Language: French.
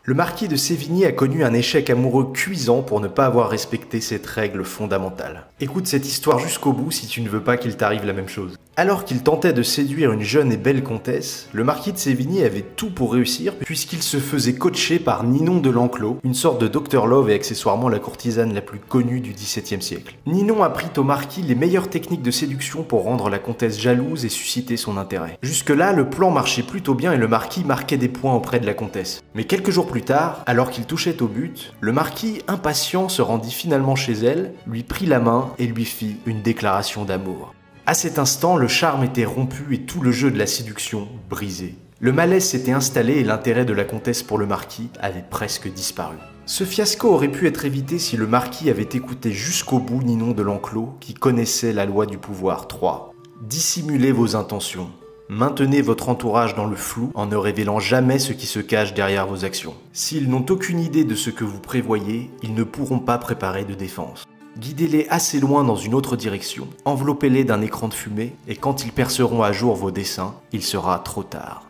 Le marquis de Sévigné a connu un échec amoureux cuisant pour ne pas avoir respecté cette règle fondamentale. Écoute cette histoire jusqu'au bout si tu ne veux pas qu'il t'arrive la même chose. Alors qu'il tentait de séduire une jeune et belle comtesse, le marquis de Sévigné avait tout pour réussir puisqu'il se faisait coacher par Ninon de l'Enclos, une sorte de Dr Love et accessoirement la courtisane la plus connue du XVIIe siècle. Ninon apprit au marquis les meilleures techniques de séduction pour rendre la comtesse jalouse et susciter son intérêt. Jusque-là, le plan marchait plutôt bien et le marquis marquait des points auprès de la comtesse. Mais quelques jours plus tard, alors qu'il touchait au but, le marquis, impatient, se rendit finalement chez elle, lui prit la main et lui fit une déclaration d'amour. À cet instant, le charme était rompu et tout le jeu de la séduction brisé. Le malaise s'était installé et l'intérêt de la comtesse pour le marquis avait presque disparu. Ce fiasco aurait pu être évité si le marquis avait écouté jusqu'au bout Ninon de l'Enclos, qui connaissait la loi du pouvoir 3. Dissimulez vos intentions. Maintenez votre entourage dans le flou en ne révélant jamais ce qui se cache derrière vos actions. S'ils n'ont aucune idée de ce que vous prévoyez, ils ne pourront pas préparer de défense. Guidez-les assez loin dans une autre direction, enveloppez-les d'un écran de fumée, et quand ils perceront à jour vos desseins, il sera trop tard.